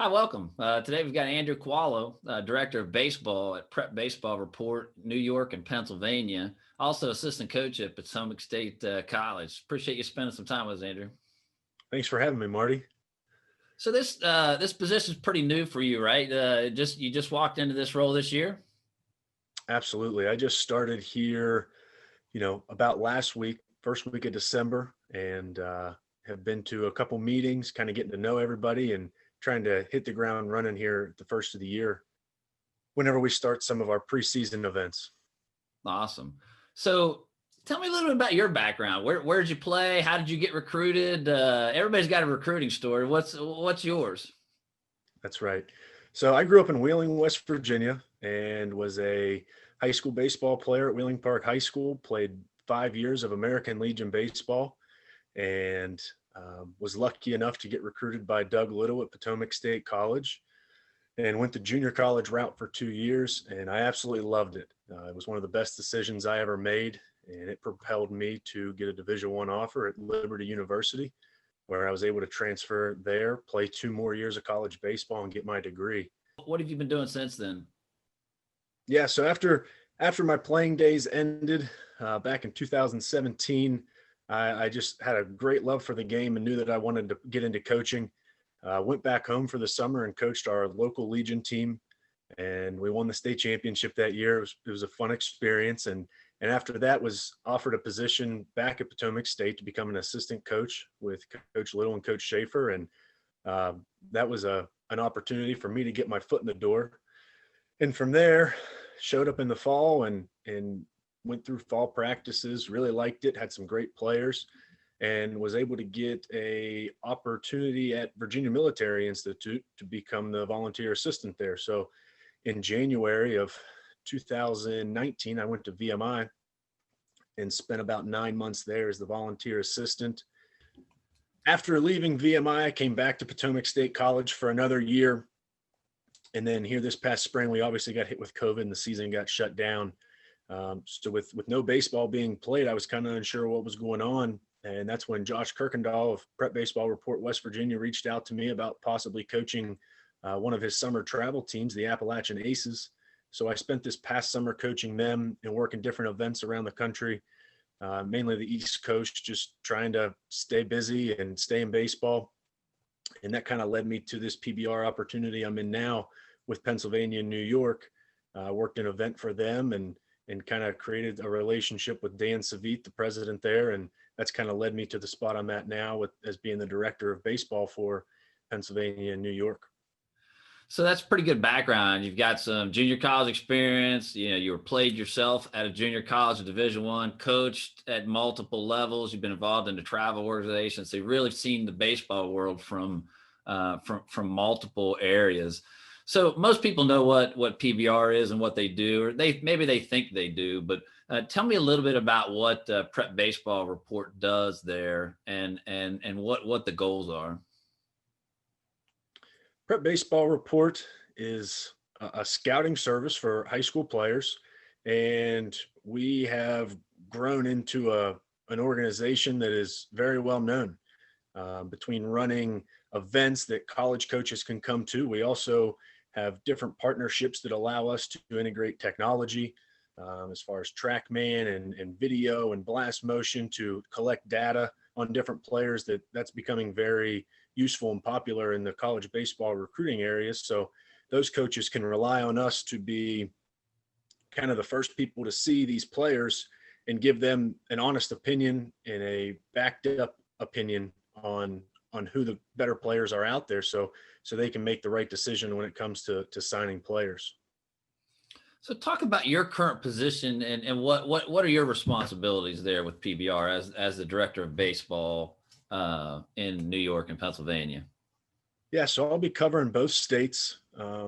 Hi, welcome. Today we've got Andrew Kowalo, Director of Baseball at Prep Baseball Report, New York and Pennsylvania, also assistant coach at Potomac State College. Appreciate you spending some time with us, Andrew. Thanks for having me, Marty. So this position is pretty new for you, right? You just walked into this role this year? Absolutely. I just started here, about last week, first week of December, and have been to a couple meetings, kind of getting to know everybody and trying to hit the ground running here at the first of the year whenever we start some of our preseason events. Awesome. So tell me a little bit about your background. Where did you play? How did you get recruited? Everybody's got a recruiting story. What's yours? That's right. So I grew up in Wheeling, West Virginia, and was a high school baseball player at Wheeling Park High School, played 5 years of American Legion baseball, and was lucky enough to get recruited by Doug Little at Potomac State College, and went the junior college route for 2 years, and I absolutely loved it. It was one of the best decisions I ever made, and it propelled me to get a Division I offer at Liberty University, where I was able to transfer there, play 2 more years of college baseball, and get my degree. What have you been doing since then? Yeah, so after my playing days ended back in 2017, I just had a great love for the game and knew that I wanted to get into coaching. Went back home for the summer and coached our local Legion team, and we won the state championship that year. It was a fun experience, and after that was offered a position back at Potomac State to become an assistant coach with Coach Little and Coach Schaefer, and that was an opportunity for me to get my foot in the door. And from there, showed up in the fall and went through fall practices, really liked it, had some great players, and was able to get a opportunity at Virginia Military Institute to become the volunteer assistant there. So in January of 2019, I went to VMI and spent about 9 months there as the volunteer assistant. After leaving VMI, I came back to Potomac State College for another year. And then here this past spring, we obviously got hit with COVID and the season got shut down. So with no baseball being played, I was kind of unsure what was going on. And that's when Josh Kirkendall of Prep Baseball Report West Virginia reached out to me about possibly coaching one of his summer travel teams, the Appalachian Aces. So I spent this past summer coaching them and working different events around the country, mainly the East Coast, just trying to stay busy and stay in baseball. And that kind of led me to this PBR opportunity I'm in now with Pennsylvania and New York. Worked an event for them and kind of created a relationship with Dan Cevette, the president there. And that's kind of led me to the spot I'm at now as being the director of baseball for Pennsylvania and New York. So that's pretty good background. You've got some junior college experience. You were played yourself at a junior college in Division I, coached at multiple levels. You've been involved in the travel organizations. So you've really seen the baseball world from multiple areas. So most people know what PBR is and what they do, or maybe they think they do, but tell me a little bit about what Prep Baseball Report does there and what the goals are. Prep Baseball Report is a scouting service for high school players, and we have grown into an organization that is very well known. Between running events that college coaches can come to, we also have different partnerships that allow us to integrate technology as far as TrackMan and video and blast motion to collect data on different players. That's becoming very useful and popular in the college baseball recruiting areas. So those coaches can rely on us to be kind of the first people to see these players and give them an honest opinion and a backed up opinion on who the better players are out there, so they can make the right decision when it comes to signing players. So talk about your current position and what are your responsibilities there with PBR as the director of baseball in New York and Pennsylvania? Yeah, so I'll be covering both states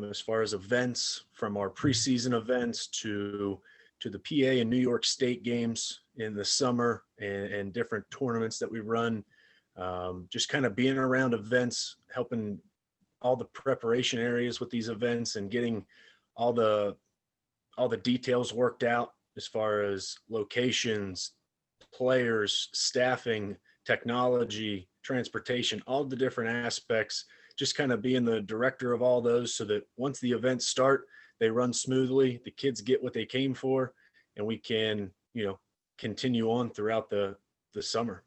as far as events, from our preseason events to the PA and New York State games in the summer and different tournaments that we run. Just kind of being around events, helping all the preparation areas with these events and getting all the details worked out as far as locations, players, staffing, technology, transportation, all the different aspects just kind of being the director of all those so that once the events start, they run smoothly, the kids get what they came for, and we can, continue on throughout the summer.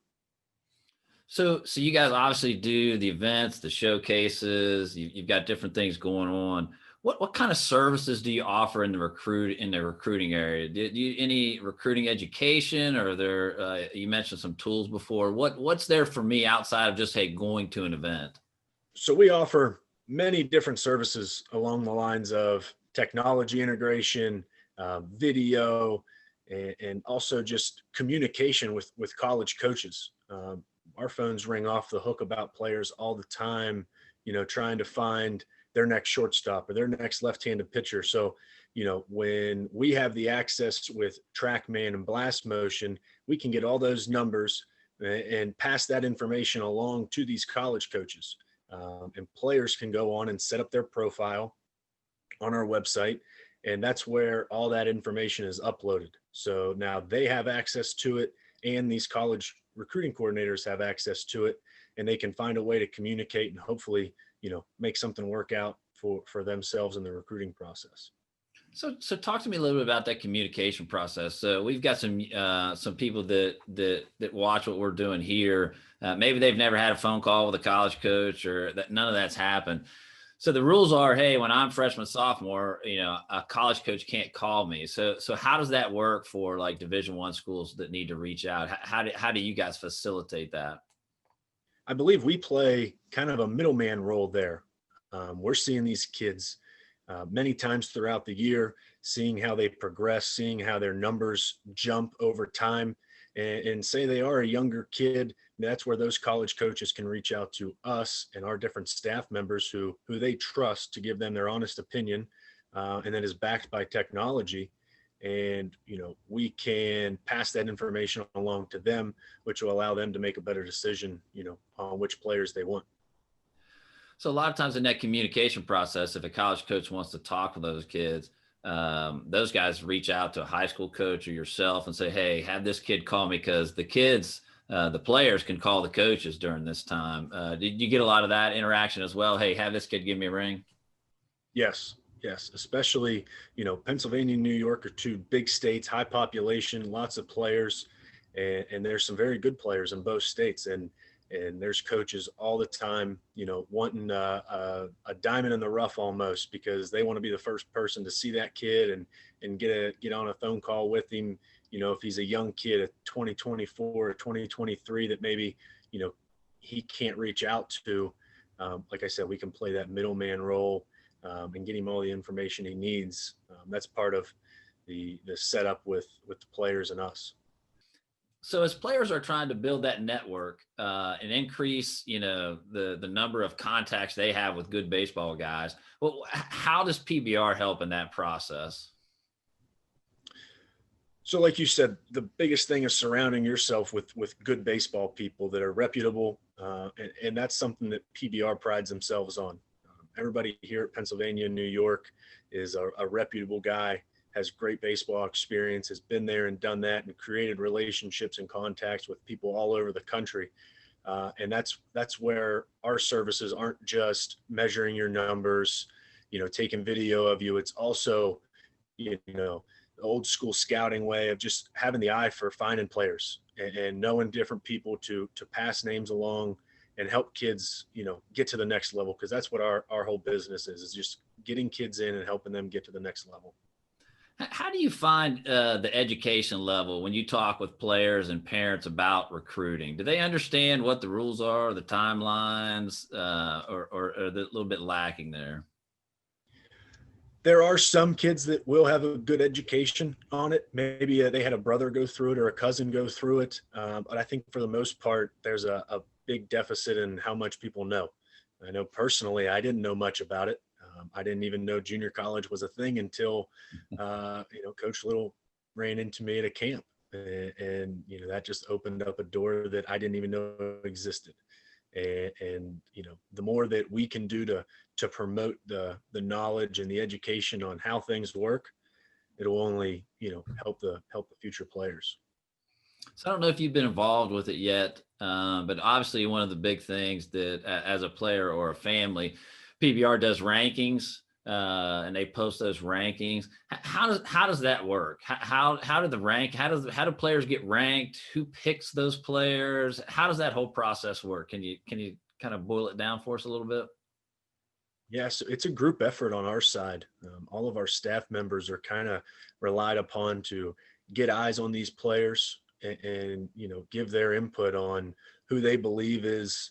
So you guys obviously do the events, the showcases. You've got different things going on. What kind of services do you offer in the recruiting area? Do you any recruiting education, or there? You mentioned some tools before. What's there for me outside of just, hey, going to an event? So we offer many different services along the lines of technology integration, video, and also just communication with college coaches. Our phones ring off the hook about players all the time, trying to find their next shortstop or their next left-handed pitcher. So, when we have the access with TrackMan and Blast Motion, we can get all those numbers and pass that information along to these college coaches. And players can go on and set up their profile on our website. And that's where all that information is uploaded. So now they have access to it, and these college recruiting coordinators have access to it, and they can find a way to communicate and hopefully, make something work out for themselves in the recruiting process. So talk to me a little bit about that communication process. So we've got some people that watch what we're doing here. Maybe they've never had a phone call with a college coach, or that none of that's happened. So the rules are, hey, when I'm freshman, sophomore, a college coach can't call me. So how does that work for like Division I schools that need to reach out? How do you guys facilitate that? I believe we play kind of a middleman role there. We're seeing these kids many times throughout the year, seeing how they progress, seeing how their numbers jump over time, and say they are a younger kid. That's where those college coaches can reach out to us and our different staff members who they trust to give them their honest opinion, and that is backed by technology. And, we can pass that information along to them, which will allow them to make a better decision, on which players they want. So a lot of times in that communication process, if a college coach wants to talk with those kids, those guys reach out to a high school coach or yourself and say, hey, have this kid call me, because the kids, the players can call the coaches during this time. Did you get a lot of that interaction as well? Hey, have this kid give me a ring? Yes. Especially, Pennsylvania and New York are two big states, high population, lots of players, and there's some very good players in both states. And there's coaches all the time, wanting a diamond in the rough almost, because they want to be the first person to see that kid and get on a phone call with him. If he's a young kid at 2024 or 2023 that maybe, he can't reach out to, like I said, we can play that middleman role, and get him all the information he needs. That's part of the setup with the players and us. So as players are trying to build that network and increase, the number of contacts they have with good baseball guys, well, how does PBR help in that process? So like you said, the biggest thing is surrounding yourself with good baseball people that are reputable, and that's something that PBR prides themselves on. Everybody here at Pennsylvania and New York is a reputable guy, has great baseball experience, has been there and done that, and created relationships and contacts with people all over the country. And that's where our services aren't just measuring your numbers, taking video of you. It's also, the old school scouting way of just having the eye for finding players and knowing different people to pass names along and help kids, get to the next level. Cause that's what our whole business is just getting kids in and helping them get to the next level. How do you find the education level when you talk with players and parents about recruiting? Do they understand what the rules are, the timelines, or are they a little bit lacking there? There are some kids that will have a good education on it. Maybe they had a brother go through it or a cousin go through it. But I think for the most part, there's a big deficit in how much people know. I know personally, I didn't know much about it. I didn't even know junior college was a thing until, Coach Little ran into me at a camp, and that just opened up a door that I didn't even know existed. And the more that we can do to promote the knowledge and the education on how things work, it'll only help the future players. So I don't know if you've been involved with it yet, but obviously one of the big things that as a player or a family, PBR does rankings, and they post those rankings. How does that work? How do the rank? How do players get ranked? Who picks those players? How does that whole process work? Can you kind of boil it down for us a little bit? Yeah, so it's a group effort on our side. All of our staff members are kind of relied upon to get eyes on these players and give their input on who they believe is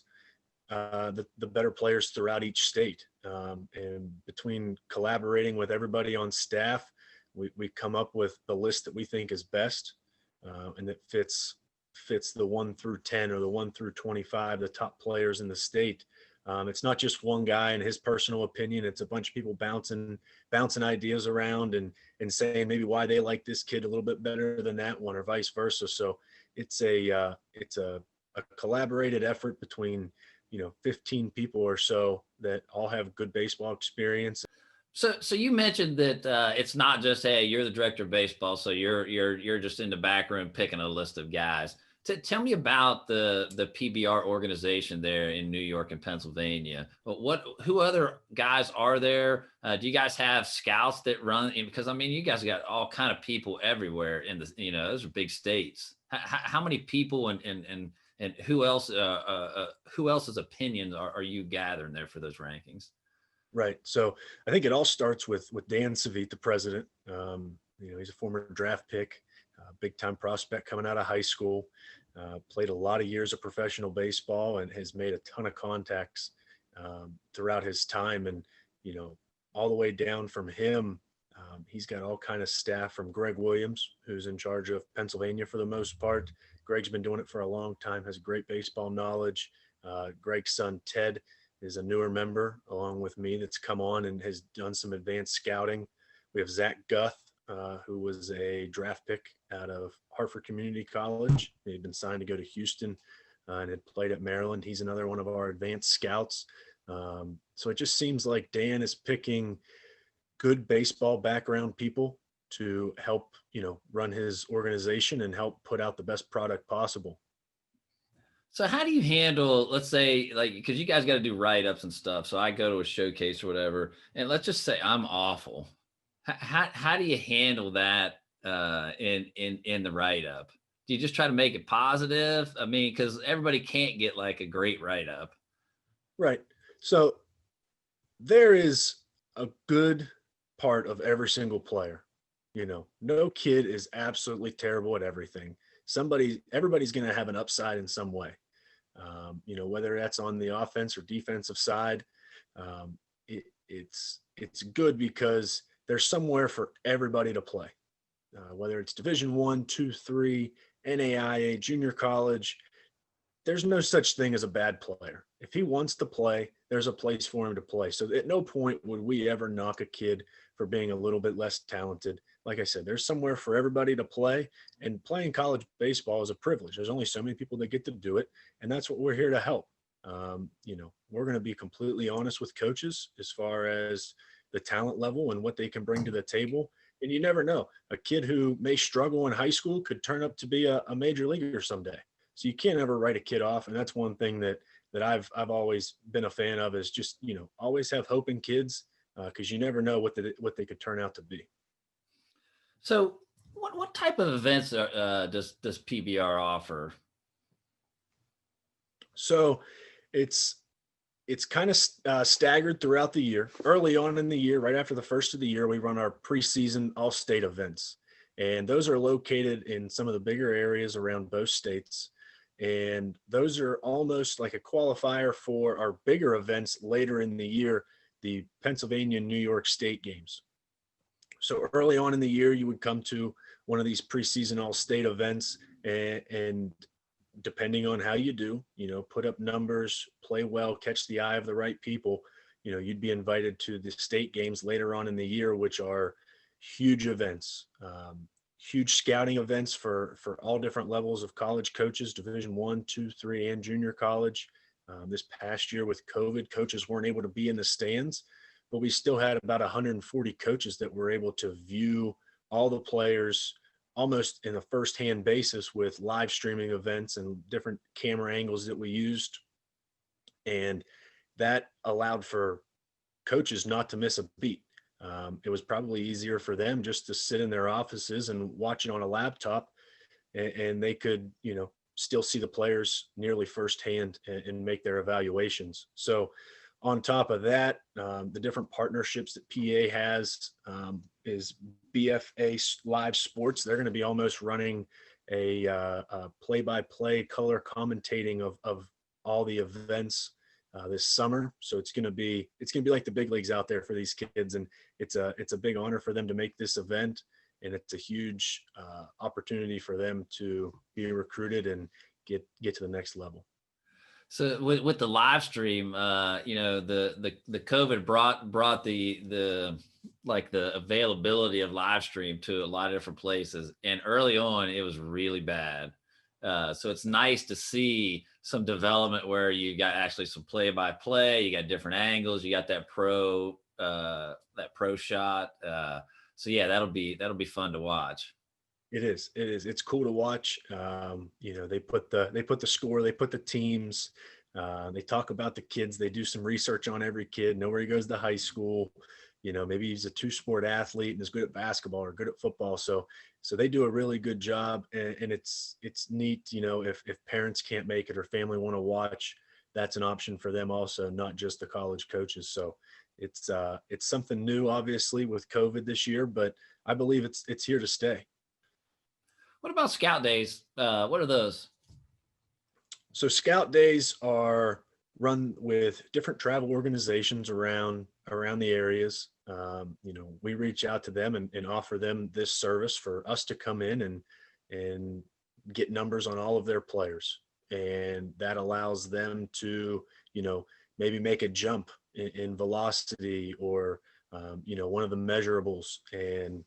the better players throughout each state. And between collaborating with everybody on staff, we come up with the list that we think is best, and that fits the 1 through 10 or the 1 through 25, the top players in the state. It's not just one guy and his personal opinion. It's a bunch of people bouncing ideas around and saying maybe why they like this kid a little bit better than that one, or vice versa. So it's a collaborated effort between 15 people or so that all have good baseball experience. So you mentioned that it's not just, hey, you're the director of baseball, so you're just in the back room picking a list of guys. Tell me about the PBR organization there in New York and Pennsylvania. Who other guys are there? Do you guys have scouts that run? Because I mean, you guys got all kind of people everywhere in the, those are big states. How many people and who else's opinions are you gathering there for those rankings? Right. So I think it all starts with Dan Cevette, the president. He's a former draft pick, big time prospect coming out of high school. Played a lot of years of professional baseball and has made a ton of contacts throughout his time. And all the way down from him, he's got all kind of staff from Greg Williams, who's in charge of Pennsylvania for the most part. Greg's been doing it for a long time, has great baseball knowledge. Greg's son Ted is a newer member along with me that's come on and has done some advanced scouting. We have Zach Guth, who was a draft pick out of Hartford Community College. He'd been signed to go to Houston and had played at Maryland. He's another one of our advanced scouts. So it just seems like Dan is picking good baseball background people to help, run his organization and help put out the best product possible. So how do you handle, let's say, like, because you guys got to do write-ups and stuff. So I go to a showcase or whatever, and let's just say I'm awful. How do you handle that in the write-up? Do you just try to make it positive? I mean, because everybody can't get like a great write-up. Right. So there is a good part of every single player. No kid is absolutely terrible at everything. Everybody's going to have an upside in some way. Whether that's on the offense or defensive side, it's good because there's somewhere for everybody to play. Whether it's Division 1, 2, 3, NAIA, junior college, there's no such thing as a bad player. If he wants to play, there's a place for him to play. So at no point would we ever knock a kid for being a little bit less talented. Like I said, there's somewhere for everybody to play, and playing college baseball is a privilege. There's only so many people that get to do it, and that's what we're here to help. We're going to be completely honest with coaches as far as the talent level and what they can bring to the table. And you never know, a kid who may struggle in high school could turn up to be a major leaguer someday. So you can't ever write a kid off. And that's one thing that I've always been a fan of, is just, always have hope in kids, because you never know what they could turn out to be. So what type of events does PBR offer? So it's kind of staggered throughout the year. Early on in the year, right after the first of the year, we run our preseason all-state events. And those are located in some of the bigger areas around both states. And those are almost like a qualifier for our bigger events later in the year, the Pennsylvania New York State games. So early on in the year, you would come to one of these preseason all-state events, and depending on how you do, put up numbers, play well, catch the eye of the right people, you'd be invited to the state games later on in the year, which are huge events, huge scouting events for all different levels of college coaches, Division 1, 2, 3, and junior college. This past year with COVID, coaches weren't able to be in the stands, but we still had about 140 coaches that were able to view all the players almost in a firsthand basis with live streaming events and different camera angles that we used. And that allowed for coaches not to miss a beat. It was probably easier for them just to sit in their offices and watch it on a laptop, and they could, still see the players nearly firsthand and make their evaluations. So on top of that, the different partnerships that PA has is BFA Live Sports. They're going to be almost running a play-by-play color commentating of all the events this summer. So it's going to be like the big leagues out there for these kids, and it's a big honor for them to make this event, and it's a huge opportunity for them to be recruited and get to the next level. So with the live stream, the COVID brought the availability of live stream to a lot of different places, and early on it was really bad. So it's nice to see some development where you got actually some play-by-play, you got different angles, you got that pro shot. So yeah, that'll be fun to watch. It is. It's cool to watch. They put the score, they put the teams, they talk about the kids, they do some research on every kid, know where he goes to high school. Maybe he's a two-sport athlete and is good at basketball or good at football. So they do a really good job, and it's neat. If parents can't make it or family want to watch, that's an option for them also, not just the college coaches. So it's something new, obviously, with COVID this year, but I believe it's here to stay. What about scout days? What are those? So scout days are run with different travel organizations around the areas. We reach out to them and offer them this service for us to come in and get numbers on all of their players. And that allows them to, maybe make a jump in velocity or, one of the measurables. And,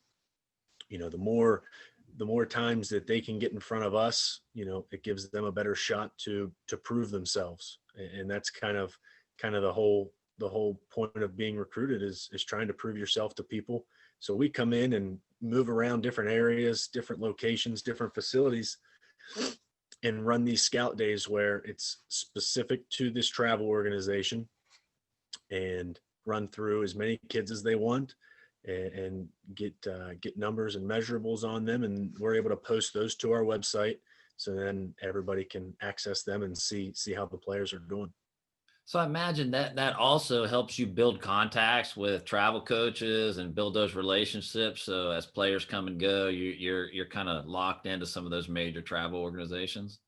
the more times that they can get in front of us, it gives them a better shot to prove themselves. And that's kind of the whole point of being recruited is trying to prove yourself to people. So we come in and move around different areas, different locations, different facilities, and run these scout days where it's specific to this travel organization, and run through as many kids as they want and get numbers and measurables on them. And we're able to post those to our website. So then everybody can access them and see how the players are doing. So I imagine that also helps you build contacts with travel coaches and build those relationships. So as players come and go, you're kind of locked into some of those major travel organizations.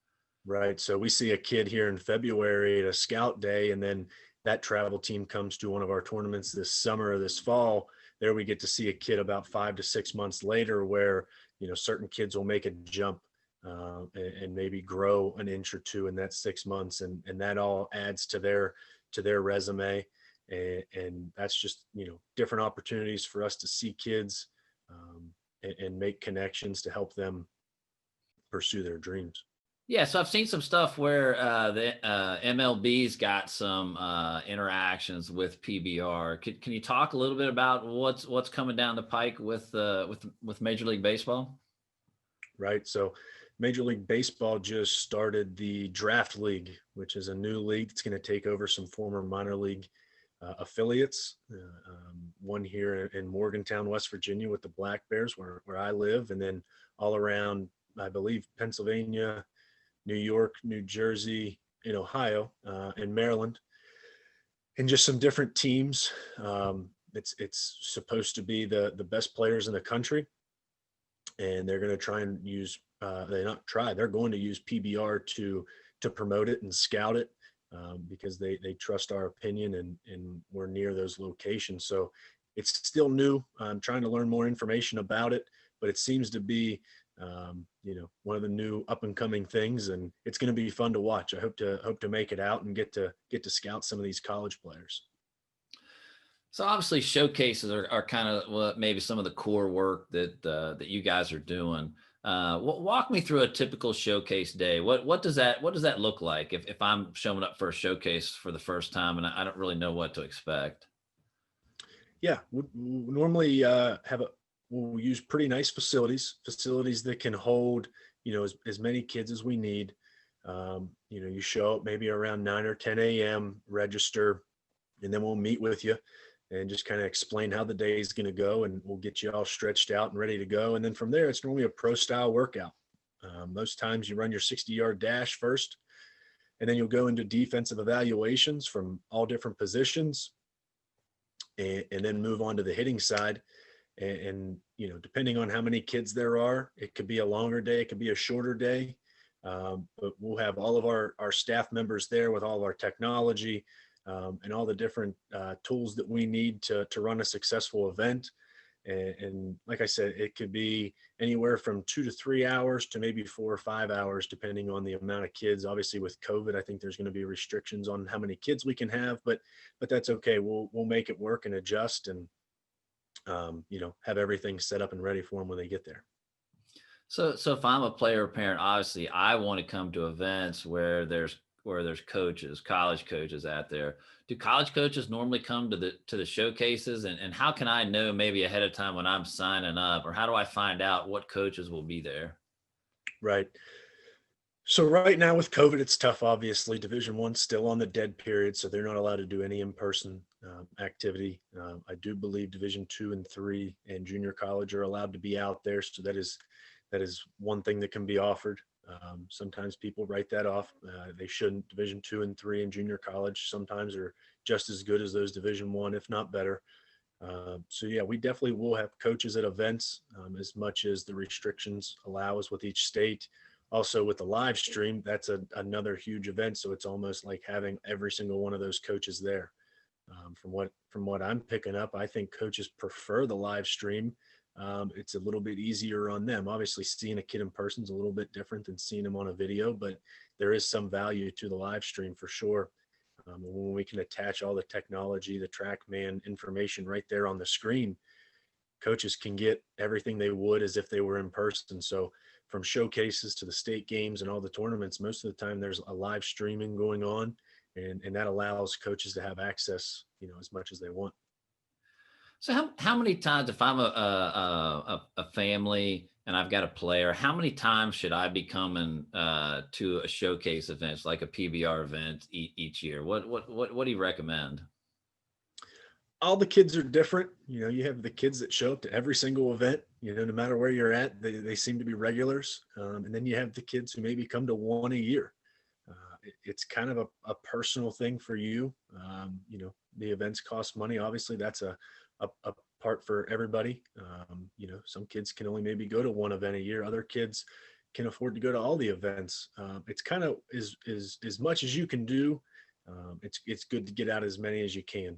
Right. So we see a kid here in February at a scout day, and then that travel team comes to one of our tournaments this summer or this fall. There we get to see a kid about 5 to 6 months later where, certain kids will make a jump and maybe grow an inch or two in that 6 months. And that all adds to their resume. And that's just, different opportunities for us to see kids and make connections to help them pursue their dreams. Yeah, so I've seen some stuff where the MLB's got some interactions with PBR. Can you talk a little bit about what's coming down the pike with Major League Baseball? Right. So Major League Baseball just started the Draft League, which is a new league that's going to take over some former minor league affiliates. One here in Morgantown, West Virginia, with the Black Bears, where I live, and then all around, I believe, Pennsylvania, New York, New Jersey, in Ohio, and Maryland, and just some different teams. It's supposed to be the best players in the country, and they're going to try and use they're going to use PBR to promote it and scout it, because they trust our opinion, and we're near those locations. So it's still new. I'm trying to learn more information about it, but it seems to be one of the new up and coming things, and it's going to be fun to watch. I hope to make it out and get to scout some of these college players. So obviously showcases are kind of maybe some of the core work that you guys are doing. Walk me through a typical showcase day. What does that look like if I'm showing up for a showcase for the first time and I don't really know what to expect? Yeah, we normally have we'll use pretty nice facilities that can hold, as many kids as we need. You show up maybe around 9 or 10 a.m., register, and then we'll meet with you and just kind of explain how the day is going to go, and we'll get you all stretched out and ready to go. And then from there, it's normally a pro style workout. Most times you run your 60-yard dash first, and then you'll go into defensive evaluations from all different positions, and then move on to the hitting side. And depending on how many kids there are, it could be a longer day, it could be a shorter day. But we'll have all of our staff members there with all of our technology, and all the different tools that we need to run a successful event. And like I said, it could be anywhere from 2 to 3 hours to maybe 4 or 5 hours, depending on the amount of kids. Obviously, with COVID, I think there's going to be restrictions on how many kids we can have, but that's okay. We'll make it work and adjust, and have everything set up and ready for them when they get there. So if I'm a player or parent, obviously I want to come to events where there's coaches, college coaches out there. Do college coaches normally come to the showcases, and how can I know maybe ahead of time when I'm signing up, or how do I find out what coaches will be there? Right. So right now with COVID, it's tough. Obviously, Division One's still on the dead period, so they're not allowed to do any in-person activity. I do believe Division Two and Three and junior college are allowed to be out there, so that is one thing that can be offered. Sometimes people write that off. They shouldn't. Division Two and Three and junior college sometimes are just as good as those Division One, if not better. So yeah, we definitely will have coaches at events, as much as the restrictions allow us with each state. Also with the live stream, that's another huge event. So it's almost like having every single one of those coaches there. From what I'm picking up, I think coaches prefer the live stream. It's a little bit easier on them. Obviously, seeing a kid in person is a little bit different than seeing them on a video, but there is some value to the live stream for sure. When we can attach all the technology, the TrackMan information right there on the screen, coaches can get everything they would as if they were in person. So from showcases to the state games and all the tournaments, most of the time there's a live streaming going on, and that allows coaches to have access, as much as they want. So how many times, if I'm a family and I've got a player, how many times should I be coming to a showcase event, like a PBR event each year? What do you recommend? All the kids are different. You have the kids that show up to every single event, no matter where you're at, they seem to be regulars. And then you have the kids who maybe come to one a year. It's kind of a personal thing for you. The events cost money. Obviously, that's a part for everybody. Some kids can only maybe go to one event a year. Other kids can afford to go to all the events. It's kind of as much as you can do. It's good to get out as many as you can,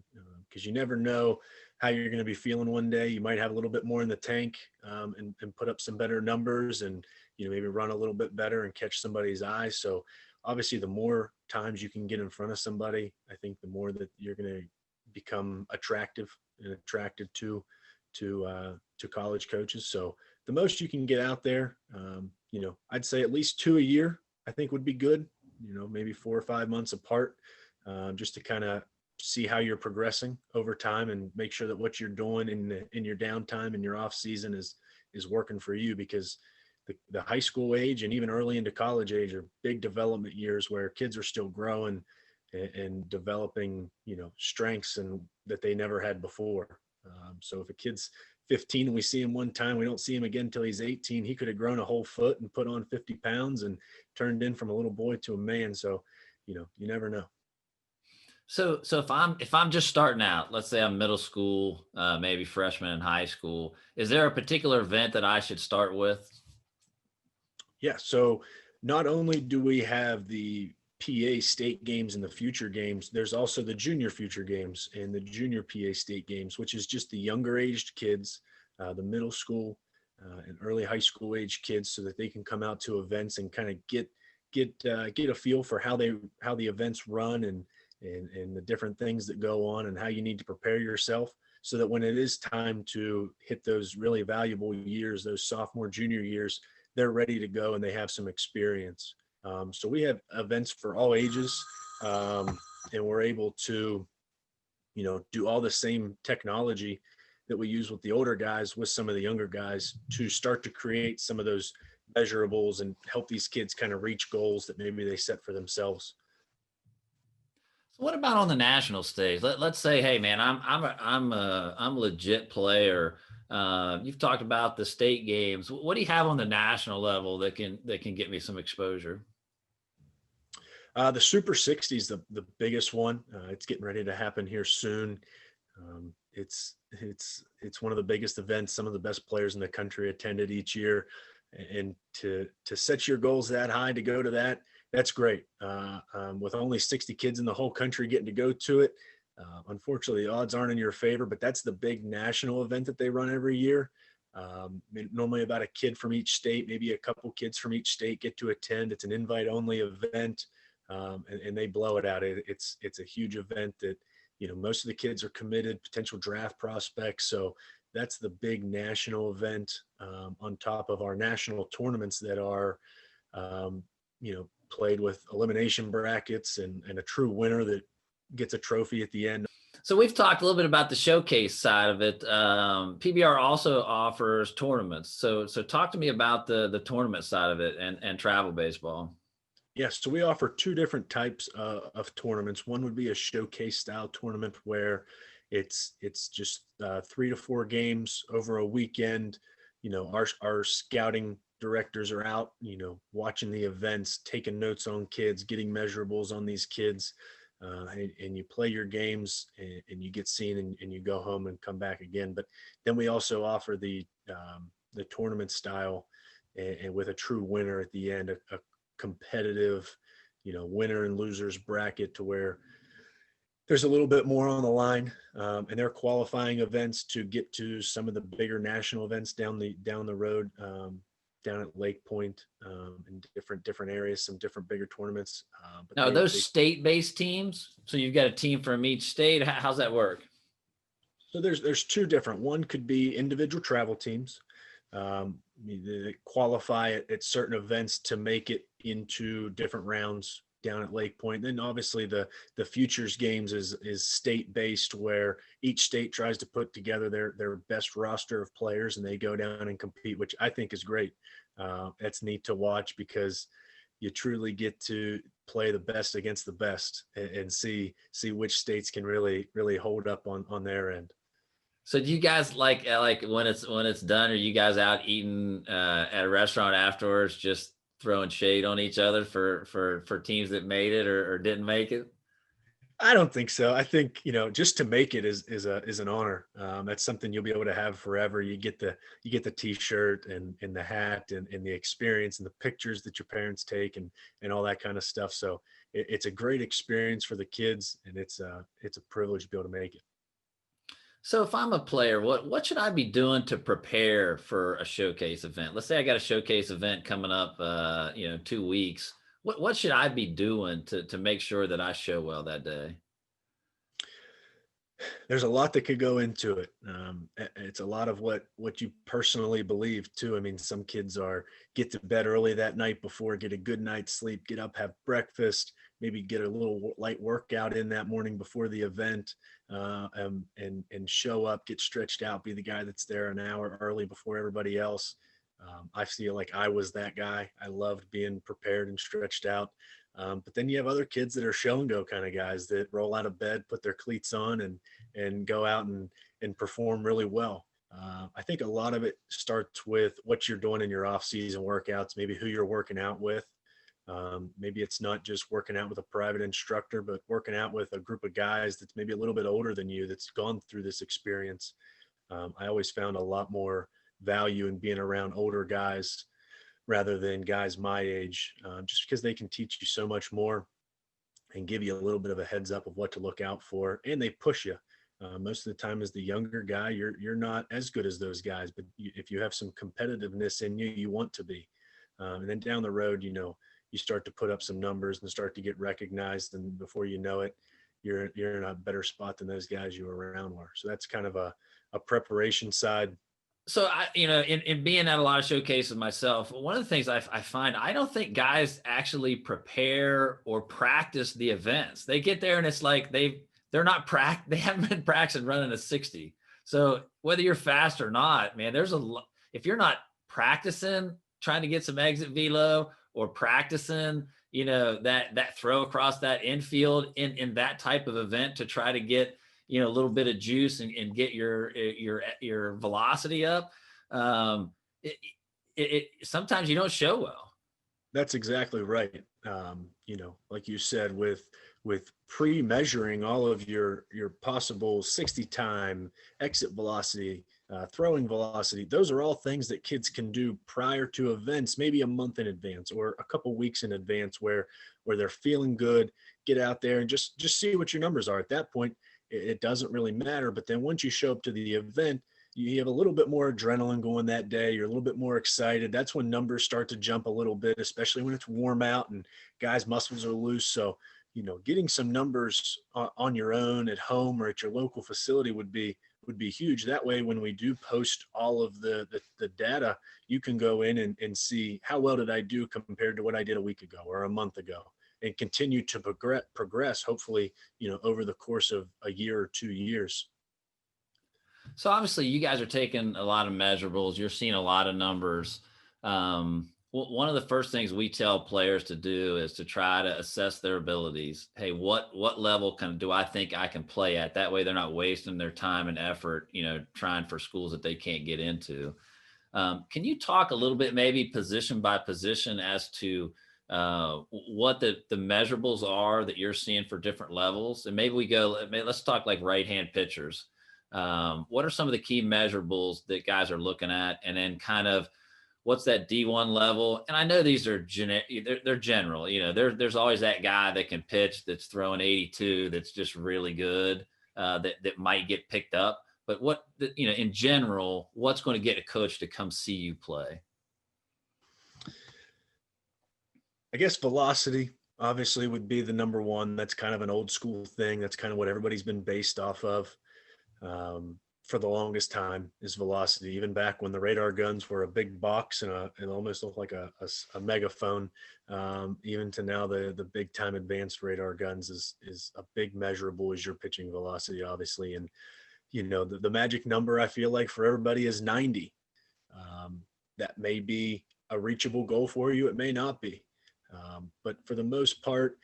because you never know how you're going to be feeling one day. You might have a little bit more in the tank, and put up some better numbers, and maybe run a little bit better and catch somebody's eye. So obviously, the more times you can get in front of somebody, I think the more that you're going to become attractive and attracted to college coaches. So the most you can get out there, I'd say at least 2 a year, I think would be good. Maybe 4 or 5 months apart, just to kind of see how you're progressing over time and make sure that what you're doing in your downtime and your off season is working for you, because the high school age and even early into college age are big development years where kids are still growing and developing, strengths and that they never had before. So if a kid's 15 and we see him one time, we don't see him again until he's 18. He could have grown a whole foot and put on 50 pounds and turned in from a little boy to a man. So, you never know. So if I'm just starting out, let's say I'm middle school, maybe freshman in high school, is there a particular event that I should start with? Yeah. So not only do we have the PA state games and the future games, there's also the junior future games and the junior PA state games, which is just the younger aged kids, the middle school and early high school age kids, so that they can come out to events and kind of get a feel for how the events run and the different things that go on and how you need to prepare yourself, so that when it is time to hit those really valuable years, those sophomore, junior years, they're ready to go and they have some experience. So we have events for all ages, and we're able to, do all the same technology that we use with the older guys with some of the younger guys to start to create some of those measurables and help these kids kind of reach goals that maybe they set for themselves. So what about on the national stage? Let's say, hey man, I'm a legit player. You've talked about the state games. What do you have on the national level that can get me some exposure? The Super 60 is the biggest one. It's getting ready to happen here soon. It's one of the biggest events. Some of the best players in the country attended each year, and to set your goals that high to go to that, that's great. With only 60 kids in the whole country getting to go to it, unfortunately the odds aren't in your favor. But that's the big national event that they run every year. Normally about a kid from each state, maybe a couple kids from each state get to attend. It's an invite-only event, and they blow it out. It's a huge event that, most of the kids are committed potential draft prospects. So that's the big national event, on top of our national tournaments that are, played with elimination brackets and a true winner that gets a trophy at the end. So we've talked a little bit about the showcase side of it. PBR also offers tournaments. So talk to me about the tournament side of it and travel baseball. Yes, so we offer two different types of tournaments. One would be a showcase style tournament where it's just 3 to 4 games over a weekend. Our scouting directors are out, watching the events, taking notes on kids, getting measurables on these kids, and you play your games and you get seen and you go home and come back again. But then we also offer the tournament style, and with a true winner at the end, a competitive, winner and losers bracket, to where there's a little bit more on the line, and they're qualifying events to get to some of the bigger national events down the road, down at Lake Point, in different areas, some different bigger tournaments. Now, are those state-based teams? So you've got a team from each state. How's that work? So there's two different. One could be individual travel teams. They qualify at certain events to make it into different rounds down at Lake Point. Then obviously the futures games is state based, where each state tries to put together their best roster of players and they go down and compete, which I think is great. That's neat to watch because you truly get to play the best against the best and see which states can really hold up on their end. So do you guys like when it's done, are you guys out eating at a restaurant afterwards, just throwing shade on each other for teams that made it or didn't make it? I don't think so. I think, just to make it is an honor. That's something you'll be able to have forever. You get the t-shirt and the hat and the experience and the pictures that your parents take and all that kind of stuff. So it's a great experience for the kids, and it's a privilege to be able to make it. So if I'm a player, what should I be doing to prepare for a showcase event? Let's say I got a showcase event coming up, 2 weeks. What should I be doing to make sure that I show well that day? There's a lot that could go into it. It's a lot of what you personally believe too. I mean, some kids get to bed early that night before, get a good night's sleep, get up, have breakfast, maybe get a little light workout in that morning before the event, and show up, get stretched out, be the guy that's there an hour early before everybody else. I feel like I was that guy. I loved being prepared and stretched out. But then you have other kids that are show and go kind of guys that roll out of bed, put their cleats on and go out and perform really well. I think a lot of it starts with what you're doing in your off season workouts, maybe who you're working out with. Maybe it's not just working out with a private instructor, but working out with a group of guys that's maybe a little bit older than you, that's gone through this experience. I always found a lot more value in being around older guys rather than guys my age, just because they can teach you so much more and give you a little bit of a heads up of what to look out for, and they push you. Most of the time as the younger guy, you're not as good as those guys, but if you have some competitiveness in you, you want to be. And then down the road, you start to put up some numbers and start to get recognized, and before you know it, you're in a better spot than those guys you were around were. So that's kind of a preparation side. So in being at a lot of showcases myself, one of the things I find, I don't think guys actually prepare or practice the events. They get there and it's like they haven't been practicing running a 60. So whether you're fast or not, man, if you're not practicing trying to get some exit velo or practicing, that throw across that infield in that type of event to try to get, a little bit of juice and get your velocity up. It, sometimes you don't show well. That's exactly right. Like you said, with pre-measuring all of your possible 60 time, exit velocity, throwing velocity, those are all things that kids can do prior to events, maybe a month in advance or a couple weeks in advance, where they're feeling good. Get out there and just see what your numbers are. At that point, it doesn't really matter. But then once you show up to the event, you have a little bit more adrenaline going that day. You're a little bit more excited. That's when numbers start to jump a little bit, especially when it's warm out and guys' muscles are loose. So, getting some numbers on your own at home or at your local facility would be huge. That way, when we do post all of the data, you can go in and see how well did I do compared to what I did a week ago or a month ago, and continue to progress, hopefully, over the course of a year or 2 years. So obviously you guys are taking a lot of measurables. You're seeing a lot of numbers. One of the first things we tell players to do is to try to assess their abilities. Hey, what level do I think I can play at? That way they're not wasting their time and effort, trying for schools that they can't get into. Can you talk a little bit, maybe position by position, as to what the measurables are that you're seeing for different levels? And maybe let's talk like right-hand pitchers. What are some of the key measurables that guys are looking at? And then kind of what's that D1 level? And I know these are they're general, there's always that guy that can pitch that's throwing 82 that's just really good, that might get picked up. But in general, what's going to get a coach to come see you play? I guess velocity obviously would be the number one. That's kind of an old school thing. That's kind of what everybody's been based off of for the longest time, is velocity. Even back when the radar guns were a big box and almost looked like a megaphone, even to now the big time advanced radar guns is a big measurable as your pitching velocity, obviously. And the magic number, I feel like, for everybody is 90. That may be a reachable goal for you. It may not be. But for the most part,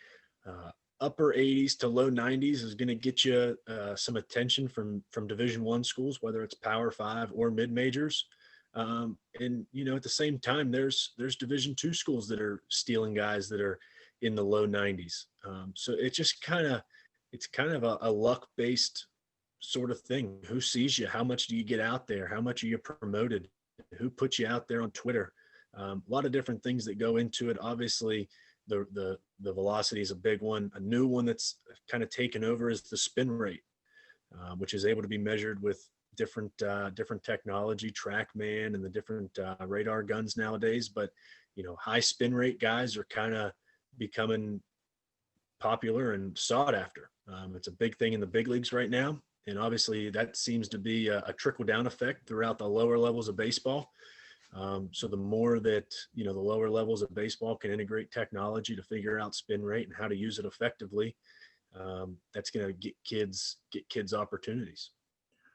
upper 80s to low 90s is going to get you some attention from Division I schools, whether it's Power 5 or mid majors. And at the same time, there's Division II schools that are stealing guys that are in the low 90s. So it's just kind of a luck based sort of thing. Who sees you? How much do you get out there? How much are you promoted? Who puts you out there on Twitter? A lot of different things that go into it. Obviously, the velocity is a big one. A new one that's kind of taken over is the spin rate, which is able to be measured with different technology, TrackMan, and the different radar guns nowadays. But high spin rate guys are kind of becoming popular and sought after. It's a big thing in the big leagues right now, and obviously that seems to be a trickle down effect throughout the lower levels of baseball. So the more that, the lower levels of baseball can integrate technology to figure out spin rate and how to use it effectively, that's going to get kids opportunities.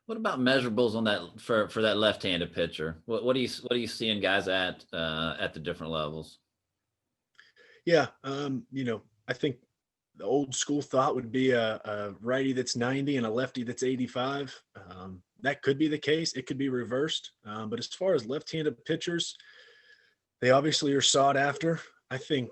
What about measurables on that for that left-handed pitcher? What are you seeing guys at the different levels? Yeah. I think the old school thought would be a righty that's 90 and a lefty that's 85. That could be the case. It could be reversed. But as far as left-handed pitchers, they obviously are sought after. I think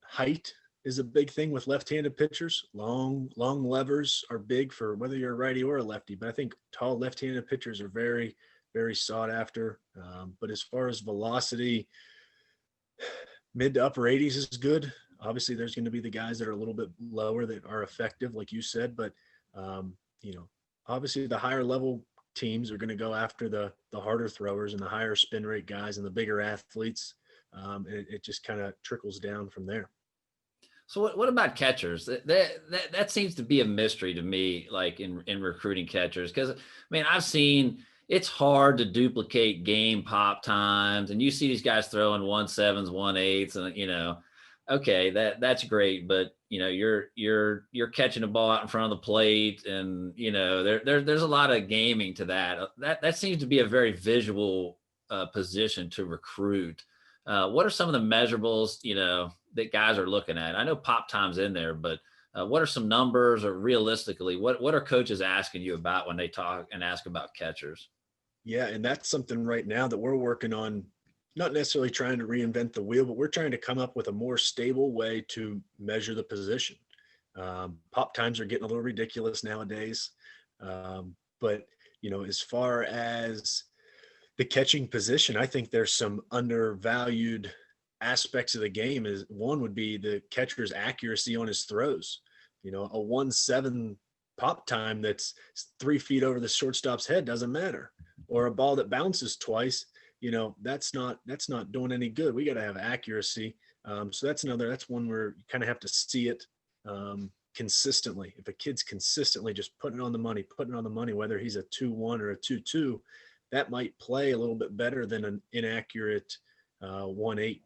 height is a big thing with left-handed pitchers. Long levers are big for whether you're a righty or a lefty. But I think tall left-handed pitchers are very, very sought after. But as far as velocity, mid to upper 80s is good. Obviously, there's going to be the guys that are a little bit lower that are effective, like you said. But, obviously the higher level teams are going to go after the harder throwers and the higher spin rate guys and the bigger athletes. And it just kind of trickles down from there. So what about catchers? That seems to be a mystery to me, like in recruiting catchers, because I've seen it's hard to duplicate game pop times, and you see these guys throwing 1.7s, 1.8s, and Okay, that's great, but you're catching the ball out in front of the plate, and there's a lot of gaming to that. That seems to be a very visual position to recruit. What are some of the measurables that guys are looking at? I know pop time's in there, but what are some numbers, or realistically, what are coaches asking you about when they talk and ask about catchers? Yeah, and that's something right now that we're working on, not necessarily trying to reinvent the wheel, but we're trying to come up with a more stable way to measure the position. Pop times are getting a little ridiculous nowadays. But, as far as the catching position, I think there's some undervalued aspects of the game. Is one would be the catcher's accuracy on his throws. A 1.7 pop time that's 3 feet over the shortstop's head doesn't matter, or a ball that bounces twice. That's not doing any good. We got to have accuracy. So that's one where you kind of have to see it consistently. If a kid's consistently just putting it on the money, whether he's a 2-1 or a 2-2, that might play a little bit better than an inaccurate 1-8.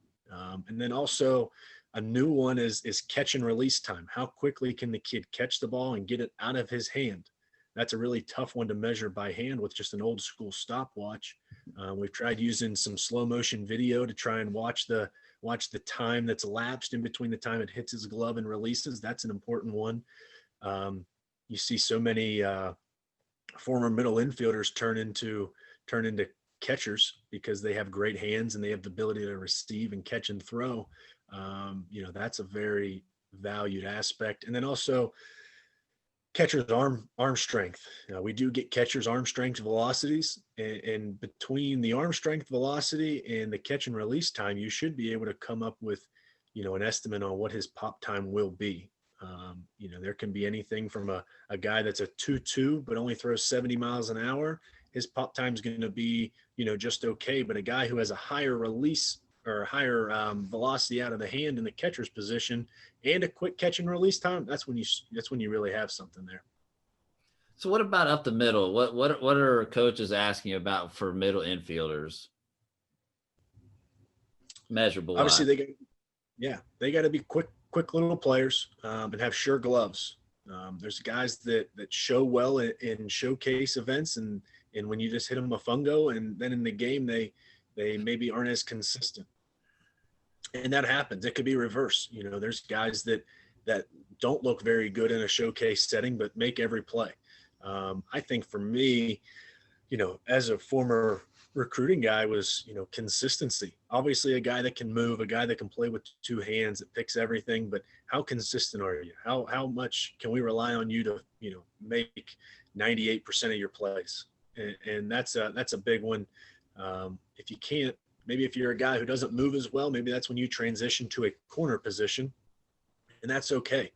And then also a new one is catch and release time. How quickly can the kid catch the ball and get it out of his hand? That's a really tough one to measure by hand with just an old school stopwatch. We've tried using some slow motion video to try and watch the time that's elapsed in between the time it hits his glove and releases. That's an important one. You see so many former middle infielders turn into catchers because they have great hands and they have the ability to receive and catch and throw. That's a very valued aspect. And then also catcher's arm strength. We do get catcher's arm strength velocities, and between the arm strength velocity and the catch and release time, you should be able to come up with, an estimate on what his pop time will be. There can be anything from a guy that's a 2-2 but only throws 70 miles an hour. His pop time is going to be, just okay. But a guy who has a higher release or higher velocity out of the hand in the catcher's position and a quick catch and release time, that's when you really have something there. So what about up the middle? What are coaches asking you about for middle infielders? Measurable Obviously, wise. they got to be quick little players and have sure gloves. There's guys that show well in showcase events, and when you just hit them a fungo, and then in the game they maybe aren't as consistent. And that happens. It could be reverse. There's guys that don't look very good in a showcase setting, but make every play. I think for me, as a former recruiting guy, was, consistency. Obviously a guy that can move, a guy that can play with two hands, that picks everything, but how consistent are you? How much can we rely on you to, make 98% of your plays? And that's a big one. If you can't, maybe if you're a guy who doesn't move as well, maybe that's when you transition to a corner position, and that's okay.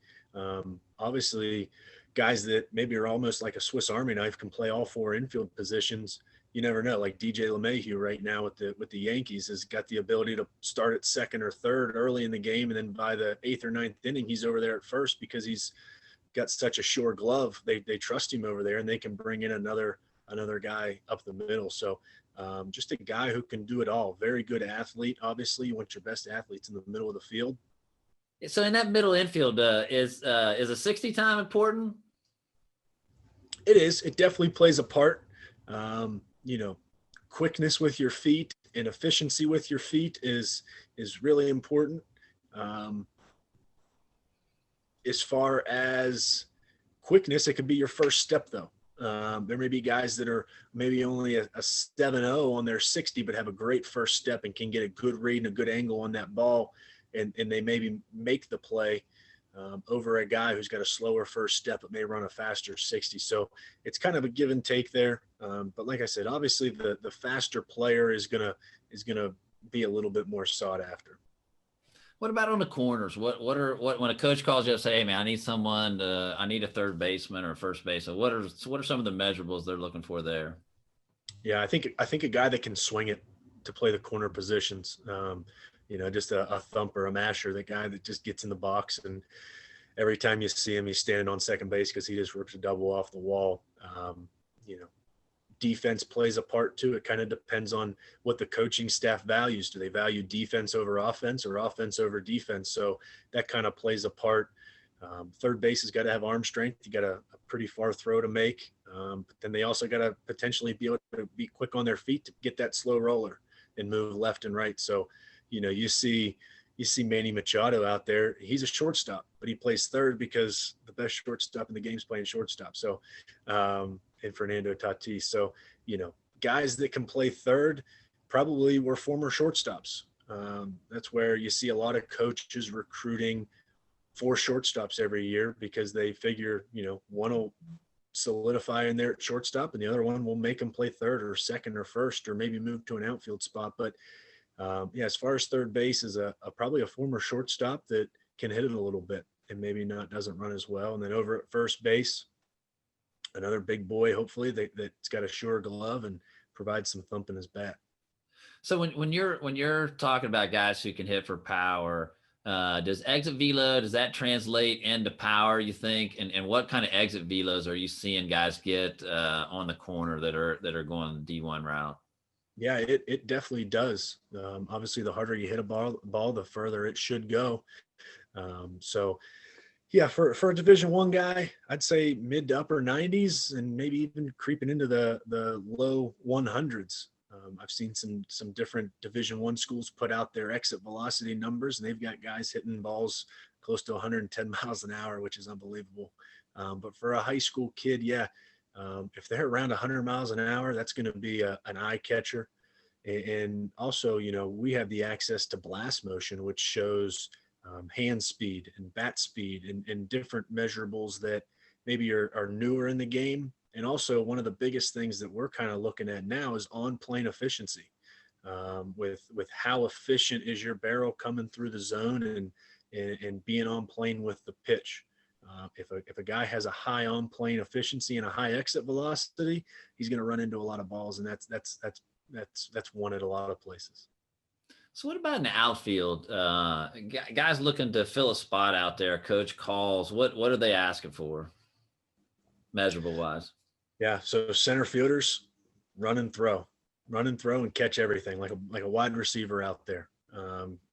Obviously, guys that maybe are almost like a Swiss Army knife can play all four infield positions. You never know. Like DJ LeMahieu right now with the Yankees has got the ability to start at second or third early in the game, and then by the 8th or 9th inning, he's over there at first because he's got such a sure glove. They trust him over there, and they can bring in another guy up the middle. So just a guy who can do it all. Very good athlete. Obviously, you want your best athletes in the middle of the field. So in that middle infield, is a 60 time important? It is. It definitely plays a part. Quickness with your feet and efficiency with your feet is really important. As far as quickness, it could be your first step, though. There may be guys that are maybe only a 7-0 on their 60, but have a great first step and can get a good read and a good angle on that ball, and they maybe make the play over a guy who's got a slower first step but may run a faster 60. So it's kind of a give and take there. But like I said, obviously the faster player is gonna be a little bit more sought after. What about on the corners? What when a coach calls you up, say, hey man, I need a third baseman or a first baseman. What are some of the measurables they're looking for there? Yeah, I think a guy that can swing it to play the corner positions. Just a thumper, a masher, the guy that just gets in the box, and every time you see him, he's standing on second base because he just rips a double off the wall. defense plays a part too. It kind of depends on what the coaching staff values. Do they value defense over offense or offense over defense? So that kind of plays a part. Third base has got to have arm strength. You got a pretty far throw to make. But then they also got to potentially be able to be quick on their feet to get that slow roller and move left and right. So, you see Manny Machado out there. He's a shortstop, but he plays third because the best shortstop in the game is playing shortstop. So, and Fernando Tatis. So, guys that can play third probably were former shortstops. That's where you see a lot of coaches recruiting 4 shortstops every year because they figure, one will solidify in there at shortstop and the other one will make them play third or second or first or maybe move to an outfield spot. But as far as third base is probably a former shortstop that can hit it a little bit and maybe doesn't run as well. And then over at first base, another big boy, hopefully that's got a sure glove and provides some thump in his bat. So when you're talking about guys who can hit for power, does exit velo, does that translate into power, you think? And what kind of exit velos are you seeing guys get on the corner that are going the D1 route? Yeah, it definitely does. Obviously, the harder you hit a ball, the further it should go. So, yeah, for a Division I guy, I'd say mid to upper 90s and maybe even creeping into the low 100s. I've seen some different Division I schools put out their exit velocity numbers, and they've got guys hitting balls close to 110 miles an hour, which is unbelievable. But for a high school kid, if they're around 100 miles an hour, that's going to be an eye catcher. And also, we have the access to blast motion, which shows hand speed and bat speed and different measurables that maybe are newer in the game. And also one of the biggest things that we're kind of looking at now is on plane efficiency, with how efficient is your barrel coming through the zone and being on plane with the pitch. If a guy has a high on plane efficiency and a high exit velocity, he's going to run into a lot of balls, and that's one at a lot of places. So what about in the outfield? Guys looking to fill a spot out there, coach calls. What are they asking for, measurable wise? Yeah, so center fielders run and throw and catch everything like a wide receiver out there.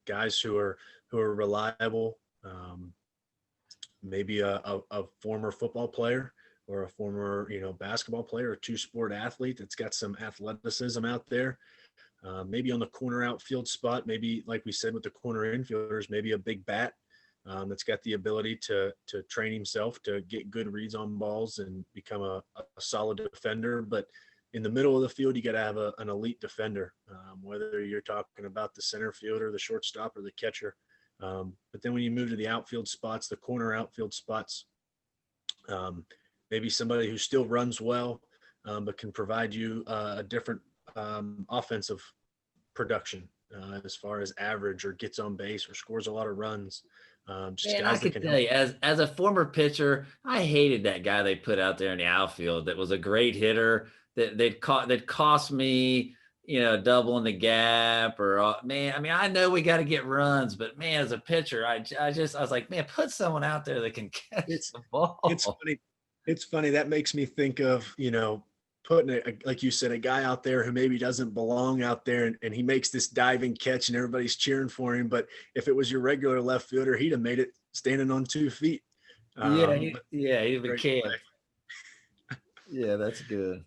Guys who are reliable. Maybe a former football player or a former basketball player or 2-sport athlete that's got some athleticism out there. Maybe on the corner outfield spot, maybe like we said with the corner infielders, maybe a big bat that's got the ability to train himself to get good reads on balls and become a solid defender. But in the middle of the field, you got to have an elite defender, whether you're talking about the center fielder, the shortstop, or the catcher. But then when you move to the outfield spots, the corner outfield spots, maybe somebody who still runs well, but can provide you a different offensive production as far as average or gets on base or scores a lot of runs. Man, I could tell you, as a former pitcher, I hated that guy they put out there in the outfield that was a great hitter that cost me, doubling the gap or man. I mean, I know we got to get runs, but man, as a pitcher, I was like, man, put someone out there that can catch the ball. It's funny. That makes me think of, putting like you said, a guy out there who maybe doesn't belong out there and he makes this diving catch and everybody's cheering for him. But if it was your regular left fielder, he'd have made it standing on 2 feet. He'd have been. Yeah, that's good.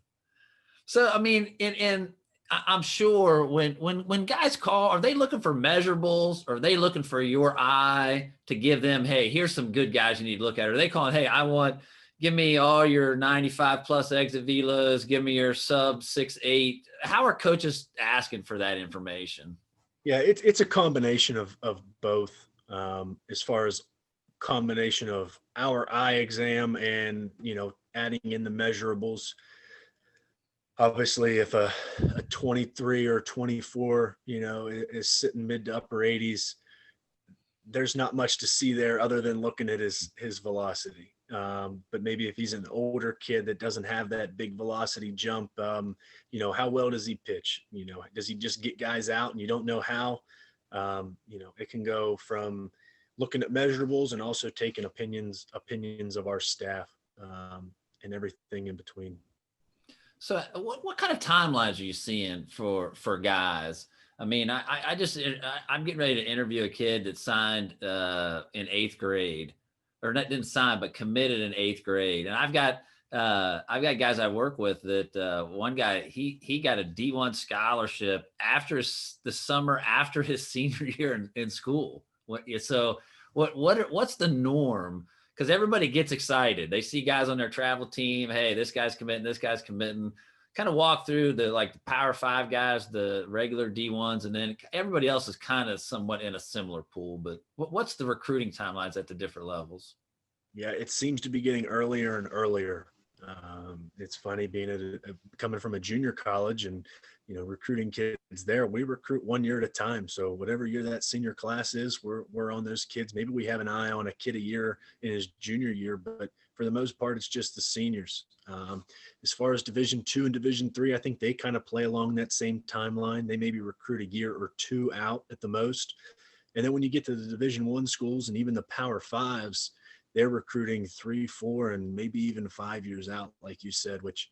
So, I mean, and I'm sure when guys call, are they looking for measurables? Or are they looking for your eye to give them, hey, here's some good guys you need to look at? Or are they calling, hey, give me all your 95 plus exit velos, give me your sub 6.8. How are coaches asking for that information? Yeah, it's a combination of both, as far as combination of our eye exam and, adding in the measurables. Obviously, if a 23 or 24, is sitting mid to upper 80s, there's not much to see there other than looking at his velocity. But maybe if he's an older kid that doesn't have that big velocity jump, how well does he pitch? Does he just get guys out and you don't know how? It can go from looking at measurables and also taking opinions of our staff, and everything in between. So what kind of timelines are you seeing for guys? I mean, I'm getting ready to interview a kid that signed in eighth grade, or not didn't sign, but committed in eighth grade. And I've got guys I work with that one guy, he got a D1 scholarship after the summer after his senior year in school. What's the norm? Because everybody gets excited. They see guys on their travel team. Hey, this guy's committing, this guy's committing. Kind of walk through the Power Five guys, the regular D1s, and then everybody else is kind of somewhat in a similar pool. But what's the recruiting timelines at the different levels? Yeah, it seems to be getting earlier and earlier. It's funny being coming from a junior college and, recruiting kids there. We recruit 1 year at a time. So whatever year that senior class is, we're on those kids. Maybe we have an eye on a kid a year in his junior year, but for the most part, it's just the seniors. As far as Division II and Division III, I think they kind of play along that same timeline. They maybe recruit a year or two out at the most. And then when you get to the Division I schools and even the Power Fives, they're recruiting 3, 4, and maybe even 5 years out, like you said, which,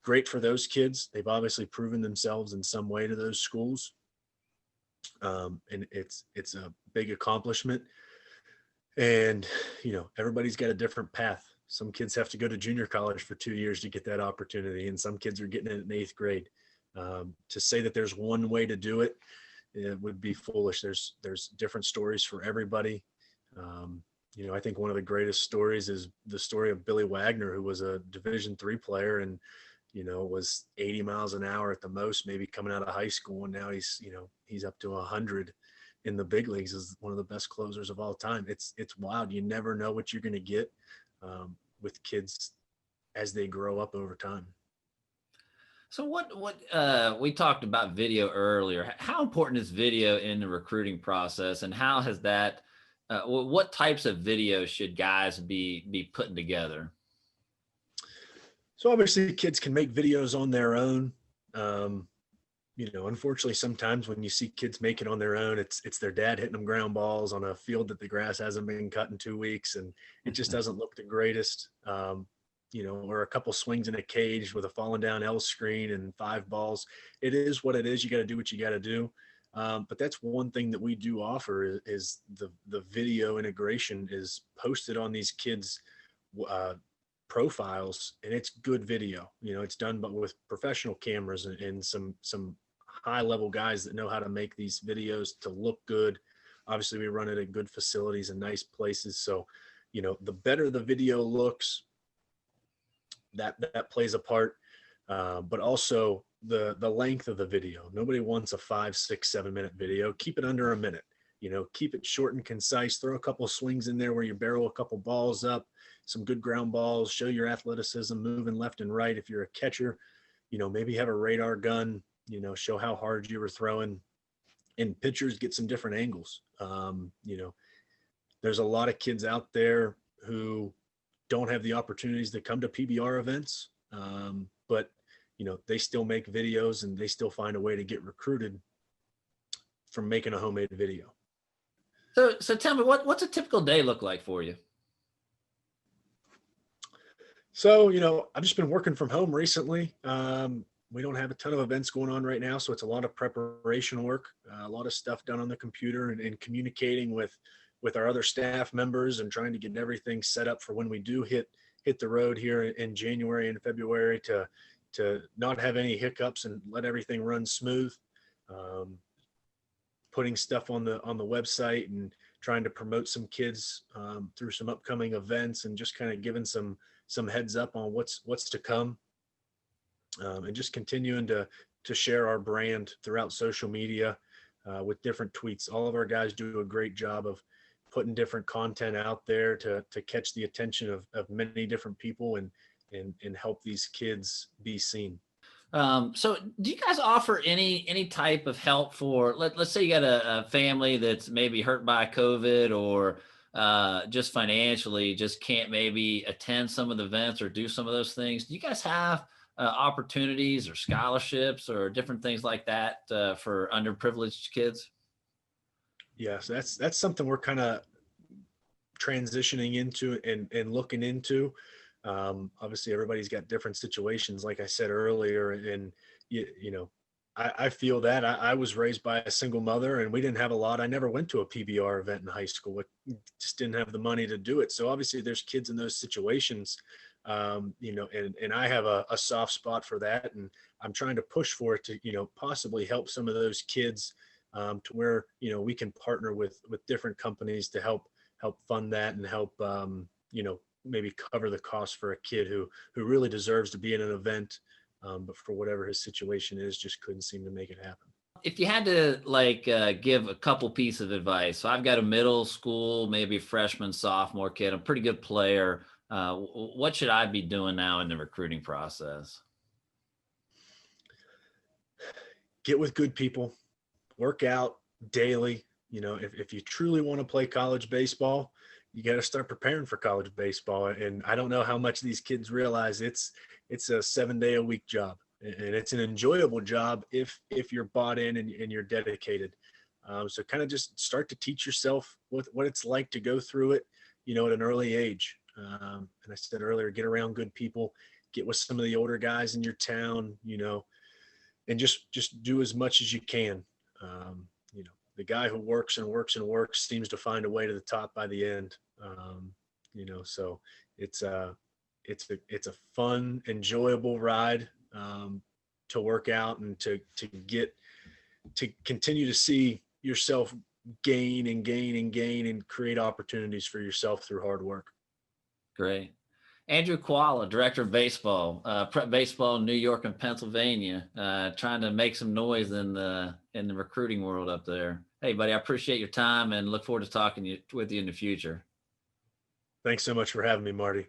great for those kids. They've obviously proven themselves in some way to those schools. And it's a big accomplishment. And, everybody's got a different path. Some kids have to go to junior college for 2 years to get that opportunity. And some kids are getting it in eighth grade. To say that there's one way to do it, it would be foolish. There's different stories for everybody. I think one of the greatest stories is the story of Billy Wagner, who was a Division III player and, was 80 miles an hour at the most, maybe coming out of high school. And now he's up to 100 in the big leagues, is one of the best closers of all time. It's wild. You never know what you're going to get with kids as they grow up over time. So we talked about video earlier. How important is video in the recruiting process, and how has that? What types of videos should guys be putting together? So obviously kids can make videos on their own. Unfortunately, sometimes when you see kids make it on their own, it's their dad hitting them ground balls on a field that the grass hasn't been cut in 2 weeks, and it just doesn't look the greatest. Or a couple swings in a cage with a falling down L screen and 5 balls. It is what it is. You got to do what you got to do. But that's one thing that we do offer is the video integration is posted on these kids' profiles, and it's good video. It's done but with professional cameras and some high level guys that know how to make these videos to look good. Obviously, we run it at good facilities and nice places. So, the better the video looks, that plays a part. But also the length of the video. Nobody wants a 5, 6, 7 minute video. Keep it under a minute. Keep it short and concise. Throw a couple of swings in there where you barrel a couple balls up, some good ground balls, show your athleticism, moving left and right. If you're a catcher, maybe have a radar gun, show how hard you were throwing. And pitchers get some different angles. There's a lot of kids out there who don't have the opportunities to come to PBR events, but they still make videos and they still find a way to get recruited from making a homemade video. So tell me, what's a typical day look like for you? So, I've just been working from home recently. We don't have a ton of events going on right now, so it's a lot of preparation work, a lot of stuff done on the computer and communicating with our other staff members and trying to get everything set up for when we do hit the road here in January and February to not have any hiccups and let everything run smooth. Putting stuff on the website and trying to promote some kids through some upcoming events and just kind of giving some heads up on what's to come, and just continuing to share our brand throughout social media with different tweets. All of our guys do a great job of putting different content out there to catch the attention of many different people and help these kids be seen. So do you guys offer any type of help for, let's say you got a family that's maybe hurt by COVID or just financially just can't maybe attend some of the events or do some of those things? Do you guys have opportunities or scholarships or different things like that for underprivileged kids? Yeah, so that's something we're kind of transitioning into and looking into. Obviously, everybody's got different situations, like I said earlier, and you know, I feel that I was raised by a single mother, and we didn't have a lot. I never went to a PBR event in high school. We just didn't have the money to do it. So obviously, there's kids in those situations, and I have a soft spot for that, and I'm trying to push for it to possibly help some of those kids, to where we can partner with different companies to help fund that and help maybe cover the cost for a kid who really deserves to be in an event, but for whatever his situation is, just couldn't seem to make it happen. If you had to give a couple pieces of advice, so I've got a middle school, maybe a freshman, sophomore kid, I'm a pretty good player. What should I be doing now in the recruiting process? Get with good people, work out daily. If you truly want to play college baseball, you got to start preparing for college baseball. And I don't know how much these kids realize it's a 7-day-a-week job, and it's an enjoyable job if you're bought in and you're dedicated. So kind of just start to teach yourself what it's like to go through it, at an early age. And I said earlier, get around good people, get with some of the older guys in your town, and just do as much as you can. The guy who works and works and works seems to find a way to the top by the end. So it's a fun, enjoyable ride, to work out and to continue to see yourself gain and gain and gain and create opportunities for yourself through hard work. Great. Andrew Kowalo, director of baseball, prep baseball in New York and Pennsylvania, trying to make some noise in the recruiting world up there. Hey, buddy, I appreciate your time and look forward to talking with you in the future. Thanks so much for having me, Marty.